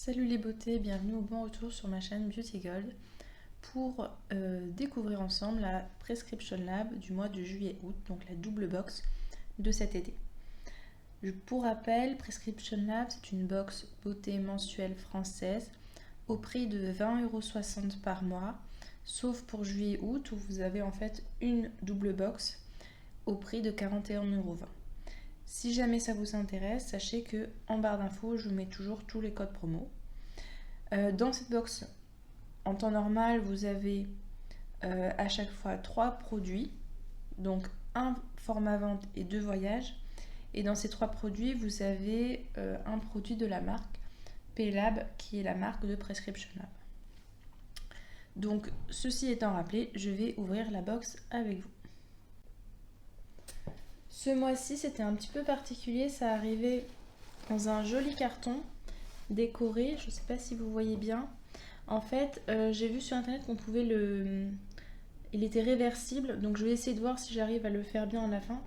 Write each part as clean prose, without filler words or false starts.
Salut les beautés, bienvenue au bon retour sur ma chaîne Beauty Gold pour découvrir ensemble la Prescription Lab du mois de juillet-août, donc la double box de cet été. Pour rappel, Prescription Lab c'est une box beauté mensuelle française au prix de 20,60 € par mois, sauf pour juillet-août où vous avez en fait une double box au prix de 41,20 €. Si jamais ça vous intéresse, sachez que en barre d'infos, je vous mets toujours tous les codes promo. Dans cette box, en temps normal, vous avez à chaque fois 3 produits, donc un format vente et 2 voyages. Et dans ces 3 produits, vous avez un produit de la marque P-Lab, qui est la marque de Prescription Lab. Donc, ceci étant rappelé, je vais ouvrir la box avec vous. Ce mois-ci, c'était un petit peu particulier, ça arrivait dans un joli carton décoré, je ne sais pas si vous voyez bien. En fait, j'ai vu sur internet qu'on pouvait il était réversible, donc je vais essayer de voir si j'arrive à le faire bien à la fin.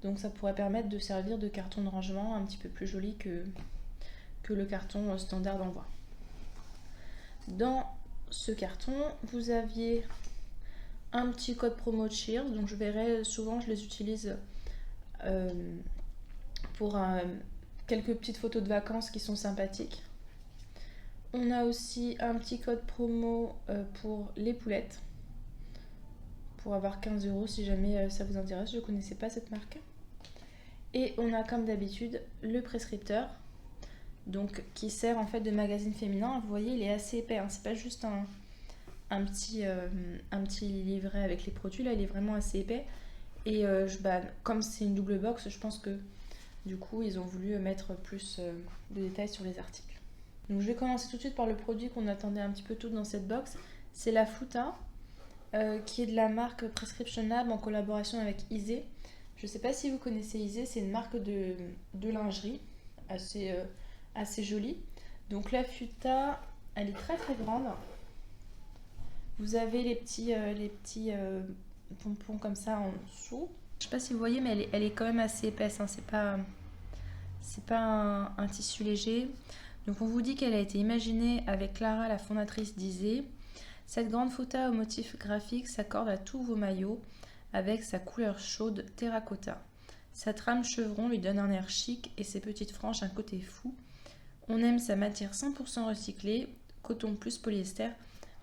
Donc ça pourrait permettre de servir de carton de rangement un petit peu plus joli que le carton standard d'envoi. Dans ce carton, vous aviez un petit code promo de Cheers, donc je verrai souvent, je les utilise pour quelques petites photos de vacances qui sont sympathiques. On a aussi un petit code promo pour les poulettes, pour avoir 15 € si jamais ça vous intéresse, je ne connaissais pas cette marque. Et on a comme d'habitude le prescripteur, donc qui sert en fait de magazine féminin. Vous voyez, il est assez épais, hein. C'est pas juste un petit livret avec les produits, là il est vraiment assez épais. Et comme c'est une double box, je pense que du coup ils ont voulu mettre plus de détails sur les articles. Donc je vais commencer tout de suite par le produit qu'on attendait un petit peu tout dans cette box. C'est la Futa, qui est de la marque Prescription Lab en collaboration avec Isée. Je ne sais pas si vous connaissez Isée, c'est une marque de lingerie assez jolie. Donc la Futa, elle est très très grande. Vous avez les petits pompons comme ça en dessous. Je ne sais pas si vous voyez, mais elle est quand même assez épaisse, hein. C'est pas un tissu léger. Donc on vous dit qu'elle a été imaginée avec Clara, la fondatrice d'Isée. Cette grande Futa au motif graphique s'accorde à tous vos maillots avec sa couleur chaude terracotta. Sa trame chevron lui donne un air chic et ses petites franges un côté fou. On aime sa matière 100% recyclée, coton plus polyester,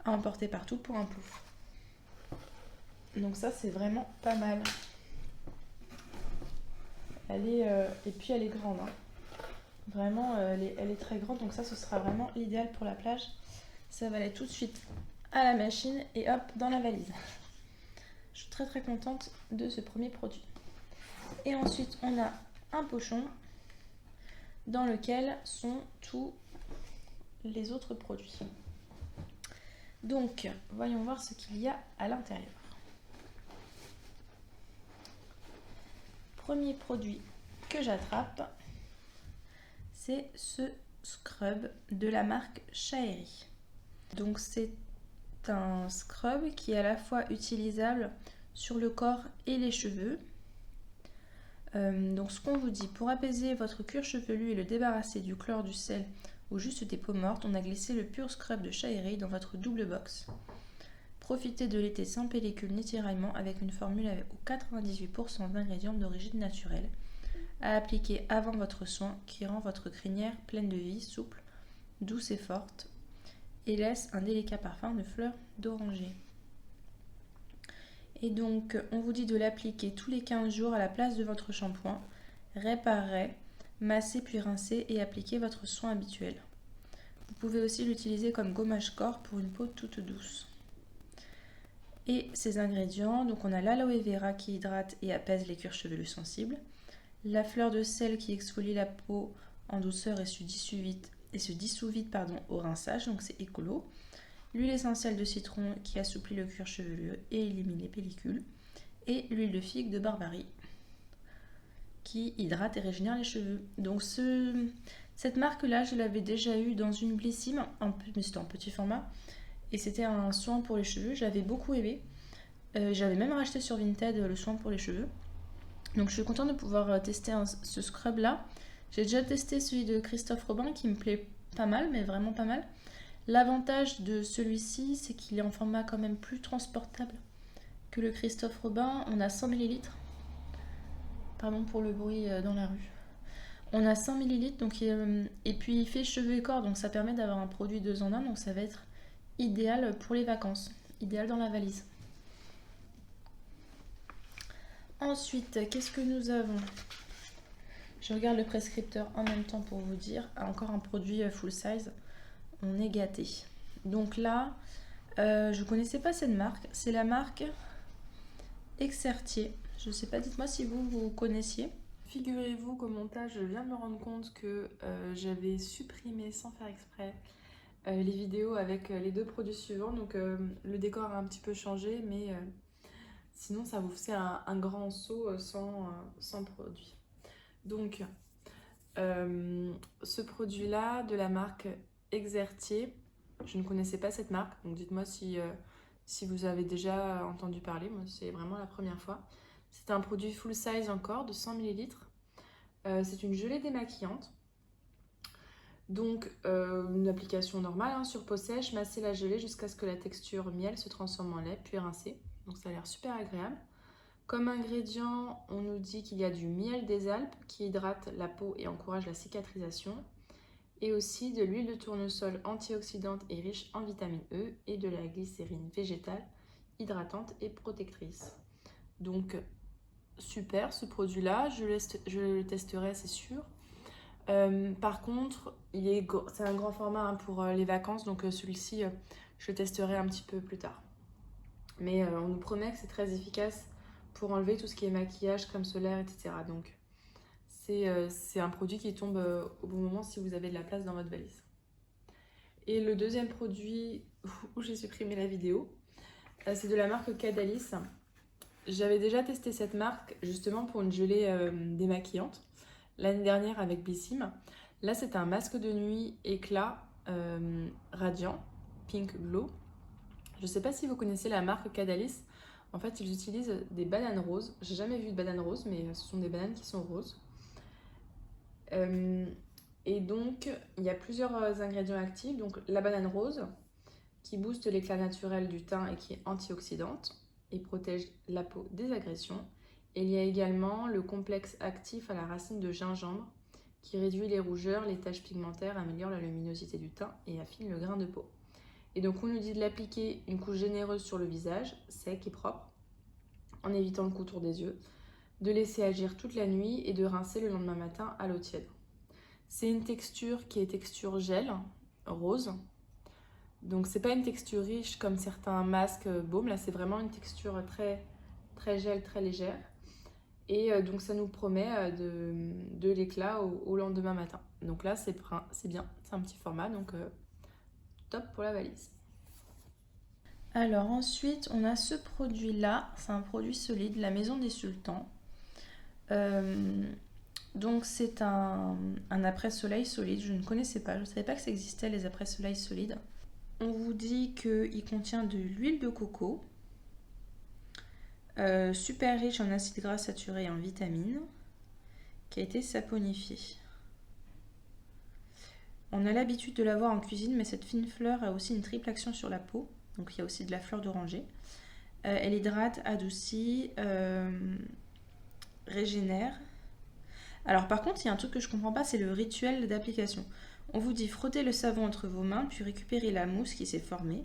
à emporter partout pour un plouf. Donc ça c'est vraiment pas mal. Et puis elle est grande, hein. Vraiment elle est très grande, donc ça ce sera vraiment l'idéal pour la plage. Ça va aller tout de suite à la machine et hop dans la valise. Je suis très très contente de ce premier produit. Et ensuite on a un pochon dans lequel sont tous les autres produits. Donc voyons voir ce qu'il y a à l'intérieur. Premier produit que j'attrape, c'est ce scrub de la marque Shaeri. Donc c'est un scrub qui est à la fois utilisable sur le corps et les cheveux. Donc ce qu'on vous dit, pour apaiser votre cuir chevelu et le débarrasser du chlore, du sel ou juste des peaux mortes, on a glissé le pur scrub de Shaeri dans votre double box. Profitez de l'été sans pellicule ni tiraillement avec une formule avec 98% d'ingrédients d'origine naturelle à appliquer avant votre soin qui rend votre crinière pleine de vie, souple, douce et forte et laisse un délicat parfum de fleurs d'oranger. Et donc on vous dit de l'appliquer tous les 15 jours à la place de votre shampoing, réparer, masser puis rincer et appliquer votre soin habituel. Vous pouvez aussi l'utiliser comme gommage corps pour une peau toute douce. Et ces ingrédients, donc on a l'aloe vera qui hydrate et apaise les cuirs chevelus sensibles, la fleur de sel qui exfolie la peau en douceur et se dissout vite au rinçage, donc c'est écolo, l'huile essentielle de citron qui assouplit le cuir chevelu et élimine les pellicules, et l'huile de figue de Barbarie qui hydrate et régénère les cheveux. Donc cette marque-là, je l'avais déjà eue dans une Blissim, mais c'était en petit format, et c'était un soin pour les cheveux, je l'avais beaucoup aimé. J'avais même racheté sur Vinted le soin pour les cheveux. Donc je suis contente de pouvoir tester ce scrub là. J'ai déjà testé celui de Christophe Robin qui me plaît pas mal, mais vraiment pas mal. L'avantage de celui-ci, c'est qu'il est en format quand même plus transportable que le Christophe Robin. On a 100 ml. Pardon pour le bruit dans la rue. On a 100 ml, donc, et puis il fait cheveux et corps, donc ça permet d'avoir un produit 2 en 1, donc ça va être idéal pour les vacances, idéal dans la valise. Ensuite, qu'est-ce que nous avons? Je regarde le prescripteur en même temps pour vous dire. Encore un produit full size, on est gâté. Donc là, je ne connaissais pas cette marque, c'est la marque Exertier. Je ne sais pas, dites-moi si vous connaissiez. Figurez-vous qu'au montage, je viens de me rendre compte que j'avais supprimé sans faire exprès les vidéos avec les 2 produits suivants. Donc le décor a un petit peu changé, mais sinon ça vous fait un grand saut sans produit. Donc ce produit-là de la marque Exertier, je ne connaissais pas cette marque, donc dites-moi si vous avez déjà entendu parler. Moi c'est vraiment la première fois. C'est un produit full size encore de 100 ml. C'est une gelée démaquillante. Donc une application normale hein, sur peau sèche, masser la gelée jusqu'à ce que la texture miel se transforme en lait, puis rincer. Donc ça a l'air super agréable. Comme ingrédient, on nous dit qu'il y a du miel des Alpes qui hydrate la peau et encourage la cicatrisation. Et aussi de l'huile de tournesol antioxydante et riche en vitamine E et de la glycérine végétale hydratante et protectrice. Donc super ce produit-là, je le testerai c'est sûr. Par contre, c'est un grand format hein, pour les vacances, donc celui-ci, je le testerai un petit peu plus tard. Mais on nous promet que c'est très efficace pour enlever tout ce qui est maquillage, crème solaire, etc. Donc c'est un produit qui tombe au bon moment si vous avez de la place dans votre valise. Et le deuxième produit où j'ai supprimé la vidéo, c'est de la marque Cadalis. J'avais déjà testé cette marque justement pour une gelée démaquillante l'année dernière avec Blissim. Là, c'est un masque de nuit éclat radiant, Pink Glow. Je ne sais pas si vous connaissez la marque Cadalis. En fait, ils utilisent des bananes roses. J'ai jamais vu de bananes roses, mais ce sont des bananes qui sont roses. Et donc, il y a plusieurs ingrédients actifs. Donc, la banane rose, qui booste l'éclat naturel du teint et qui est antioxydante et protège la peau des agressions. Et il y a également le complexe actif à la racine de gingembre, qui réduit les rougeurs, les taches pigmentaires, améliore la luminosité du teint et affine le grain de peau. Et donc on nous dit de l'appliquer une couche généreuse sur le visage, sec et propre, en évitant le contour des yeux, de laisser agir toute la nuit et de rincer le lendemain matin à l'eau tiède. C'est une texture qui est texture gel, rose. Donc c'est pas une texture riche comme certains masques baume, là c'est vraiment une texture très, très gel, très légère. Et donc ça nous promet de l'éclat au lendemain matin. Donc là c'est bien, c'est un petit format, donc top pour la valise. Alors ensuite on a ce produit là, c'est un produit solide, la Maison des Sultans. Donc c'est un après-soleil solide, je ne connaissais pas, je ne savais pas que ça existait les après-soleil solides. On vous dit qu'il contient de l'huile de coco, super riche en acides gras saturés et en vitamines, qui a été saponifié. On a l'habitude de l'avoir en cuisine, mais cette fine fleur a aussi une triple action sur la peau. Donc il y a aussi de la fleur d'oranger. Elle hydrate, adoucit, régénère. Alors par contre, il y a un truc que je ne comprends pas, c'est le rituel d'application. On vous dit frotter le savon entre vos mains, puis récupérer la mousse qui s'est formée.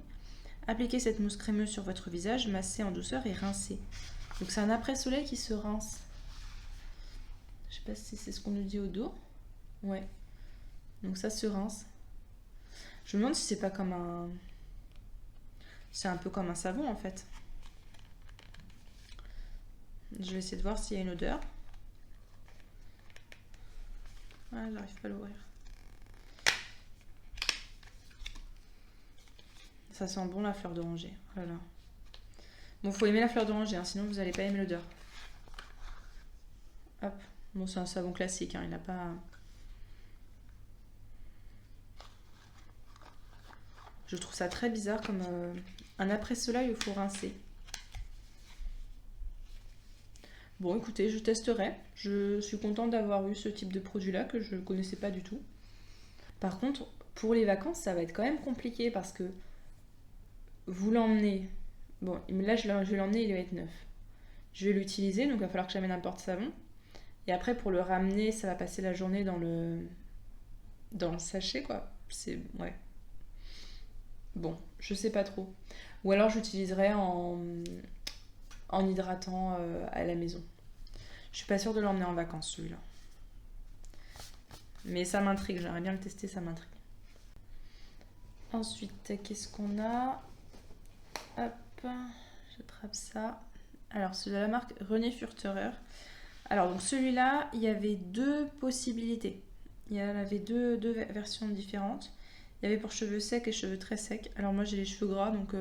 Appliquez cette mousse crémeuse sur votre visage, massez en douceur et rincez. Donc c'est un après-soleil qui se rince. Je sais pas si c'est ce qu'on nous dit au dos. Ouais. Donc ça se rince. Je me demande si c'est pas comme un... C'est un peu comme un savon en fait. Je vais essayer de voir s'il y a une odeur. Ah, j'arrive pas à l'ouvrir. Ça sent bon la fleur d'oranger. Voilà. Bon, faut aimer la fleur d'oranger, hein, sinon vous n'allez pas aimer l'odeur. Hop. Bon, c'est un savon classique, hein, il n'a pas... Je trouve ça très bizarre comme un après-soleil où il faut rincer. Bon, écoutez, je testerai. Je suis contente d'avoir eu ce type de produit-là que je ne connaissais pas du tout. Par contre, pour les vacances, ça va être quand même compliqué parce que vous l'emmenez. Bon, là, je vais l'emmener, il va être neuf. Je vais l'utiliser, donc il va falloir que j'amène un porte-savon. Et après, pour le ramener, ça va passer la journée dans le sachet, quoi. C'est... Ouais. Bon, je sais pas trop. Ou alors j'utiliserai en hydratant à la maison. Je suis pas sûre de l'emmener en vacances, celui-là. Mais ça m'intrigue, j'aimerais bien le tester, ça m'intrigue. Ensuite, qu'est-ce qu'on a? Hop, j'attrape ça. Alors, c'est de la marque René Furterer. Alors, donc celui-là, il y avait deux possibilités. Il y en avait deux versions différentes. Il y avait pour cheveux secs et cheveux très secs. Alors moi, j'ai les cheveux gras, donc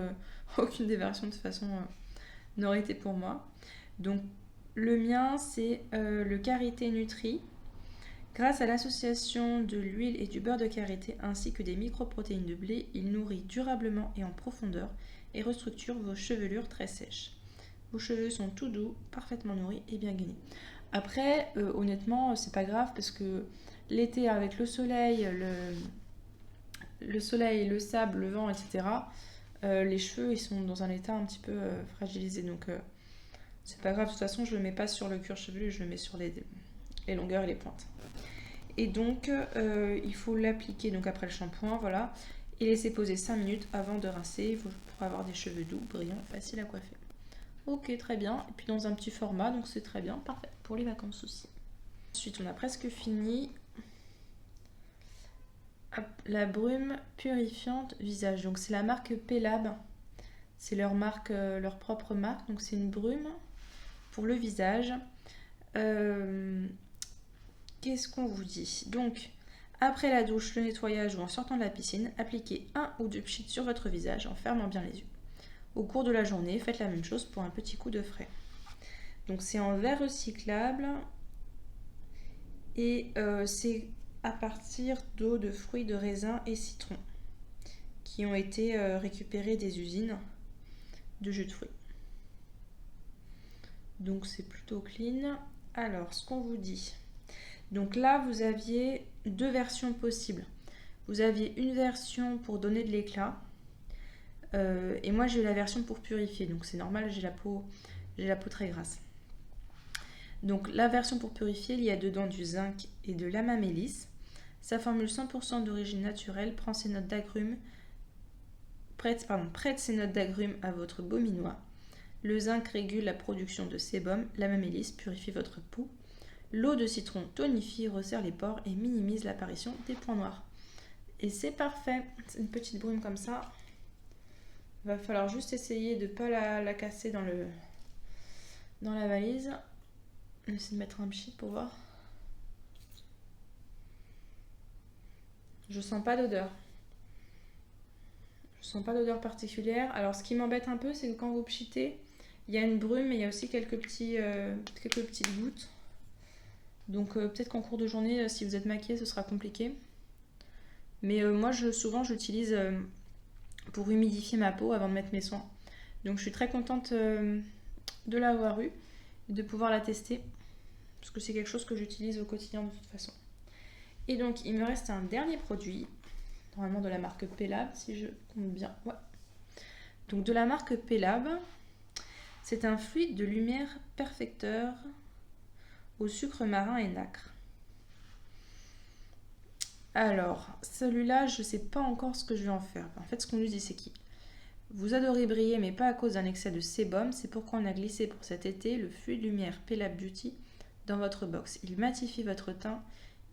aucune des versions de toute façon n'aurait été pour moi. Donc, le mien, c'est le Karité Nutri. Grâce à l'association de l'huile et du beurre de karité ainsi que des microprotéines de blé, il nourrit durablement et en profondeur et restructure vos chevelures très sèches. Vos cheveux sont tout doux, parfaitement nourris et bien gainés. Après, honnêtement, c'est pas grave parce que l'été avec le soleil, le sable, le vent, etc., les cheveux ils sont dans un état un petit peu fragilisé. Donc c'est pas grave, de toute façon, je le mets pas sur le cuir chevelu, je le mets sur les longueurs et les pointes. Et donc, il faut l'appliquer donc après le shampoing, voilà, et laisser poser 5 minutes avant de rincer pour avoir des cheveux doux, brillants, faciles à coiffer. Ok, très bien. Et puis dans un petit format, donc c'est très bien, parfait pour les vacances aussi. Ensuite, on a presque fini. Hop, la brume purifiante visage. Donc c'est la marque Pelab. C'est leur marque, leur propre marque. Donc c'est une brume pour le visage. Qu'est-ce qu'on vous dit? Donc, après la douche, le nettoyage ou en sortant de la piscine, appliquez 1 ou 2 pchits sur votre visage en fermant bien les yeux. Au cours de la journée, faites la même chose pour un petit coup de frais. Donc c'est en verre recyclable et c'est à partir d'eau de fruits de raisin et citron qui ont été récupérés des usines de jus de fruits. Donc c'est plutôt clean. Alors, ce qu'on vous dit... Donc là, vous aviez deux versions possibles. Vous aviez une version pour donner de l'éclat. Et moi, j'ai eu la version pour purifier. Donc c'est normal, j'ai la peau très grasse. Donc la version pour purifier, il y a dedans du zinc et de l'amamélis. Sa formule 100% d'origine naturelle prête ses notes d'agrumes à votre baume minois. Le zinc régule la production de sébum. L'amamélis purifie votre peau. L'eau de citron tonifie, resserre les pores et minimise l'apparition des points noirs. Et c'est parfait. C'est une petite brume comme ça. Il va falloir juste essayer de ne pas la casser dans la valise. On va essayer de mettre un pchit pour voir. Je sens pas d'odeur. Je sens pas d'odeur particulière. Alors ce qui m'embête un peu, c'est que quand vous pchitez, il y a une brume et il y a aussi quelques petites gouttes. Donc peut-être qu'en cours de journée, si vous êtes maquillée, ce sera compliqué. Mais moi, souvent, j'utilise pour humidifier ma peau avant de mettre mes soins. Donc je suis très contente de l'avoir eue et de pouvoir la tester. Parce que c'est quelque chose que j'utilise au quotidien de toute façon. Et donc, il me reste un dernier produit. Normalement de la marque Pelab, si je compte bien. Ouais. Donc de la marque Pelab, c'est un fluide de lumière perfecteur au sucre marin et nacre. Alors, celui-là, je ne sais pas encore ce que je vais en faire. En fait, ce qu'on nous dit, c'est qu'il vous adorez briller, mais pas à cause d'un excès de sébum. C'est pourquoi on a glissé pour cet été le fluide lumière Pelab Beauty dans votre box. Il matifie votre teint,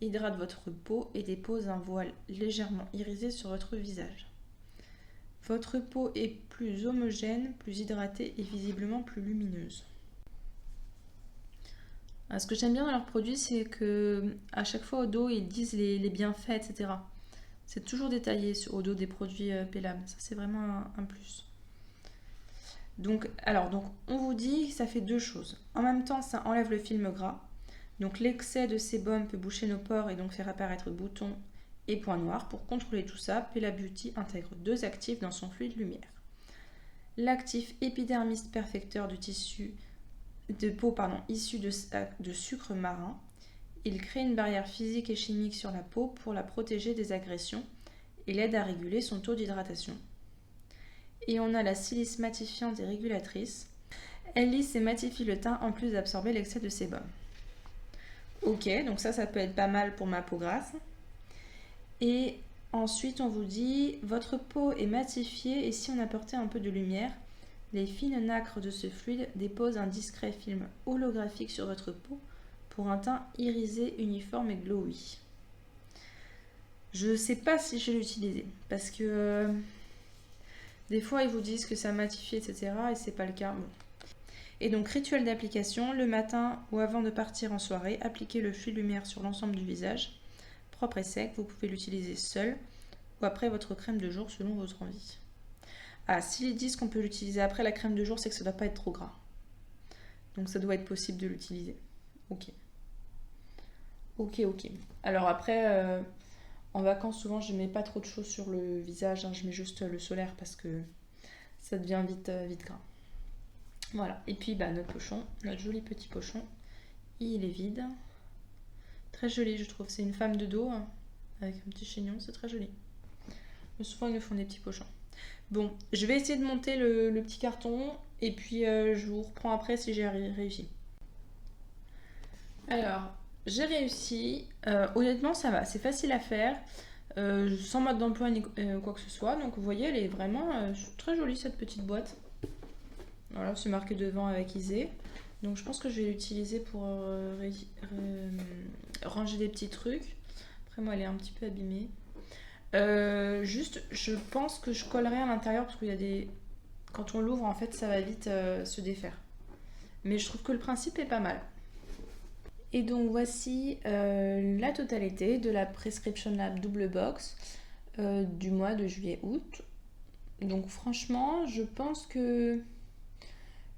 hydrate votre peau et dépose un voile légèrement irisé sur votre visage. Votre peau est plus homogène, plus hydratée et visiblement plus lumineuse. Ce que j'aime bien dans leurs produits, c'est que à chaque fois au dos, ils disent les bienfaits, etc. C'est toujours détaillé au dos des produits Pelab. Ça, c'est vraiment un plus. Donc, on vous dit que ça fait deux choses. En même temps, ça enlève le film gras. Donc, l'excès de sébum peut boucher nos pores et donc faire apparaître boutons et points noirs. Pour contrôler tout ça, Pelab Beauty intègre deux actifs dans son fluide lumière. L'actif épidermiste perfecteur du tissu de peau issu de sucre marin. Il crée une barrière physique et chimique sur la peau pour la protéger des agressions et l'aide à réguler son taux d'hydratation. Et on a la silice matifiante et régulatrice. Elle lisse et matifie le teint en plus d'absorber l'excès de sébum. Ok, donc ça peut être pas mal pour ma peau grasse. Et ensuite, on vous dit, votre peau est matifiée et si on apportait un peu de lumière, les fines nacres de ce fluide déposent un discret film holographique sur votre peau pour un teint irisé, uniforme et glowy. Je sais pas si je vais l'utiliser parce que des fois ils vous disent que ça matifie, etc. et c'est pas le cas. Bon. Et donc, rituel d'application, le matin ou avant de partir en soirée, appliquez le fluide lumière sur l'ensemble du visage, propre et sec. Vous pouvez l'utiliser seul ou après votre crème de jour selon votre envie. Ah, s'ils disent qu'on peut l'utiliser après la crème de jour, c'est que ça doit pas être trop gras. Donc ça doit être possible de l'utiliser. Ok. Ok. Alors après, en vacances, souvent, je mets pas trop de choses sur le visage. Je mets juste le solaire parce que ça devient vite gras. Voilà. Et puis, notre pochon, notre joli petit pochon, il est vide. Très joli, je trouve. C'est une femme de dos avec un petit chignon. C'est très joli. Mais souvent, ils nous font des petits pochons. Bon, je vais essayer de monter le petit carton et puis je vous reprends après si j'ai réussi. Alors, j'ai réussi. Honnêtement, ça va. C'est facile à faire. Sans mode d'emploi ni quoi que ce soit. Donc, vous voyez, elle est vraiment très jolie cette petite boîte. Voilà, c'est marqué devant avec Isée. Donc, je pense que je vais l'utiliser pour ranger des petits trucs. Après, moi, elle est un petit peu abîmée. Juste, je pense que je collerai à l'intérieur parce qu'il y a des... Quand on l'ouvre, en fait, ça va vite se défaire. Mais je trouve que le principe est pas mal. Et donc, voici la totalité de la Prescription Lab double box du mois de juillet-août. Donc, franchement, je pense que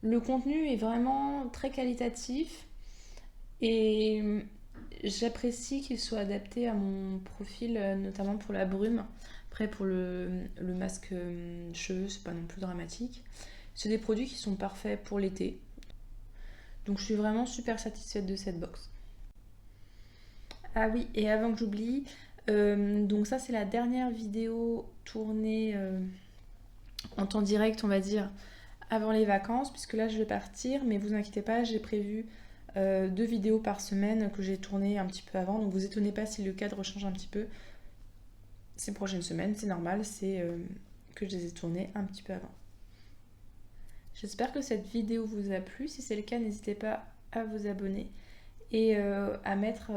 le contenu est vraiment très qualitatif et j'apprécie qu'il soit adapté à mon profil, notamment pour la brume. Après, pour le masque cheveux, c'est pas non plus dramatique. C'est des produits qui sont parfaits pour l'été. Donc, je suis vraiment super satisfaite de cette box. Ah oui, et avant que j'oublie, donc ça, c'est la dernière vidéo tournée en temps direct, on va dire, avant les vacances, puisque là, je vais partir. Mais vous inquiétez pas, j'ai prévu 2 vidéos par semaine que j'ai tournées un petit peu avant. Donc vous étonnez pas si le cadre change un petit peu ces prochaines semaines, c'est normal, c'est que je les ai tournées un petit peu avant. J'espère que cette vidéo vous a plu. Si c'est le cas, n'hésitez pas à vous abonner et à mettre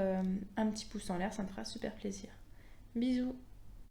un petit pouce en l'air, ça me fera super plaisir. Bisous!